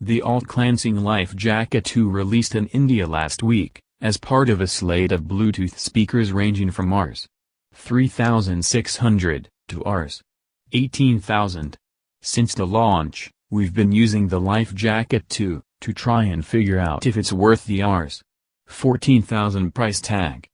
The Altec Lansing LifeJacket 2 released in India last week, as part of a slate of Bluetooth speakers ranging from Rs. 3,600 to Rs. 18,000. Since the launch, we've been using the LifeJacket 2 to try and figure out if it's worth the Rs. 14,000 price tag.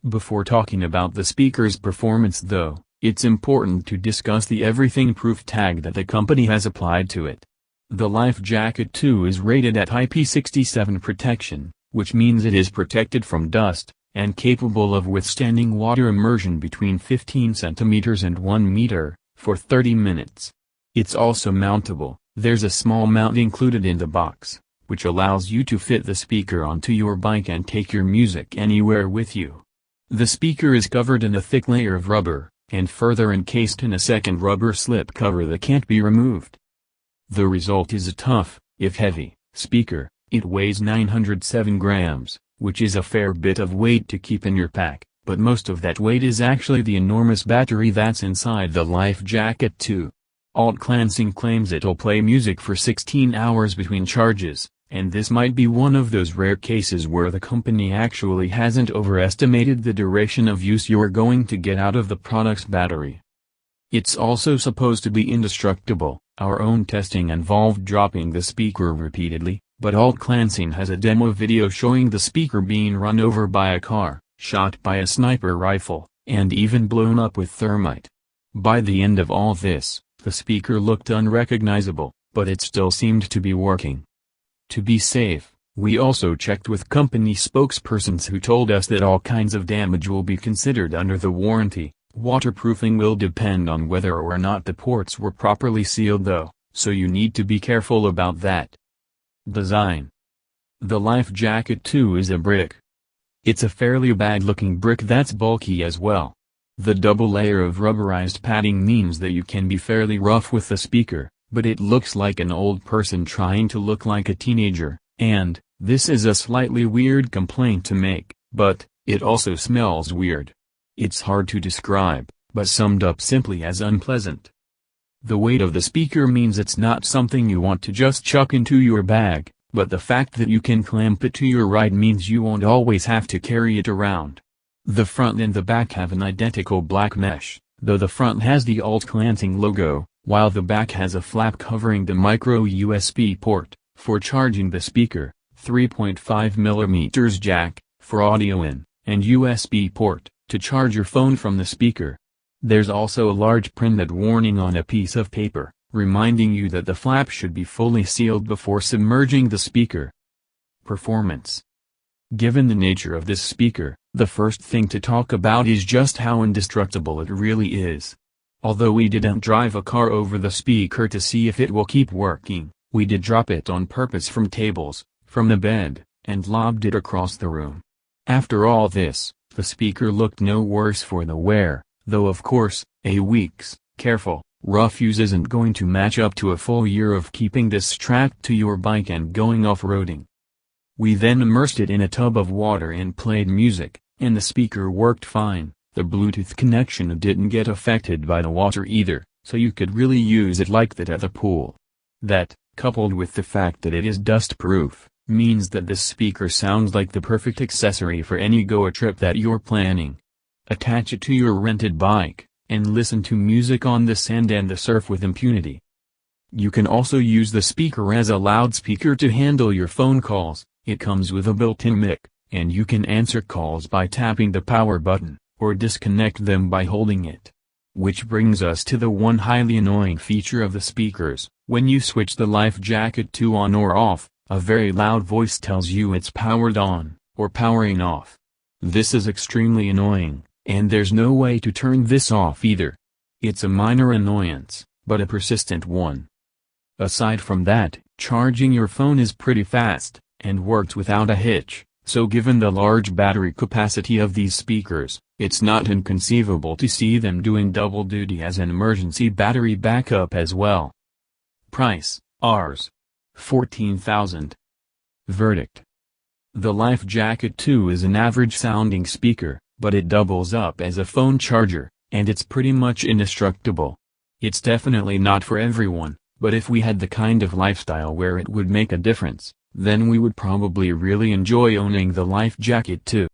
Before talking about the speaker's performance though, it's important to discuss the everything-proof tag that the company has applied to it. The LifeJacket 2 is rated at IP67 protection, which means it is protected from dust, and capable of withstanding water immersion between 15 centimeters and 1 meter, for 30 minutes. It's also mountable. There's a small mount included in the box, which allows you to fit the speaker onto your bike and take your music anywhere with you. The speaker is covered in a thick layer of rubber, and further encased in a second rubber slip cover that can't be removed. The result is a tough, if heavy, speaker. It weighs 907 grams, which is a fair bit of weight to keep in your pack, but most of that weight is actually the enormous battery that's inside the LifeJacket 2. Altec Lansing claims it'll play music for 16 hours between charges, and this might be one of those rare cases where the company actually hasn't overestimated the duration of use you're going to get out of the product's battery. It's also supposed to be indestructible. Our own testing involved dropping the speaker repeatedly, but Altec Lansing has a demo video showing the speaker being run over by a car, shot by a sniper rifle, and even blown up with thermite. By the end of all this, the speaker looked unrecognizable, but it still seemed to be working. To be safe, we also checked with company spokespersons who told us that all kinds of damage will be considered under the warranty. Waterproofing will depend on whether or not the ports were properly sealed though, so you need to be careful about that. Design. The LifeJacket 2 is a brick. It's a fairly bad-looking brick that's bulky as well. The double layer of rubberized padding means that you can be fairly rough with the speaker, but it looks like an old person trying to look like a teenager, and, this is a slightly weird complaint to make, but, it also smells weird. It's hard to describe, but summed up simply as unpleasant. The weight of the speaker means it's not something you want to just chuck into your bag, but the fact that you can clamp it to your ride means you won't always have to carry it around. The front and the back have an identical black mesh, though the front has the Altec Lansing logo, while the back has a flap covering the micro USB port, for charging the speaker, 3.5mm jack, for audio in, and USB port, to charge your phone from the speaker. There's also a large printed warning on a piece of paper, reminding you that the flap should be fully sealed before submerging the speaker. Performance. Given the nature of this speaker, the first thing to talk about is just how indestructible it really is. Although we didn't drive a car over the speaker to see if it will keep working, we did drop it on purpose from tables, from the bed, and lobbed it across the room. After all this, the speaker looked no worse for the wear, though of course, a week's, careful, rough use isn't going to match up to a full year of keeping this strapped to your bike and going off-roading. We then immersed it in a tub of water and played music, and the speaker worked fine. The Bluetooth connection didn't get affected by the water either, so you could really use it like that at the pool. That, coupled with the fact that it is dust-proof, means that this speaker sounds like the perfect accessory for any go-a trip that you're planning. Attach it to your rented bike, and listen to music on the sand and the surf with impunity. You can also use the speaker as a loudspeaker to handle your phone calls. It comes with a built-in mic, and you can answer calls by tapping the power button, or disconnect them by holding it. Which brings us to the one highly annoying feature of the speakers. When you switch the LifeJacket 2 on or off, a very loud voice tells you it's powered on, or powering off. This is extremely annoying, and there's no way to turn this off either. It's a minor annoyance, but a persistent one. Aside from that, charging your phone is pretty fast, and works without a hitch, so given the large battery capacity of these speakers, it's not inconceivable to see them doing double duty as an emergency battery backup as well. Price, Rs. 14,000. Verdict. The LifeJacket 2 is an average-sounding speaker, but it doubles up as a phone charger, and it's pretty much indestructible. It's definitely not for everyone, But if we had the kind of lifestyle where it would make a difference, then we would probably really enjoy owning the life jacket too.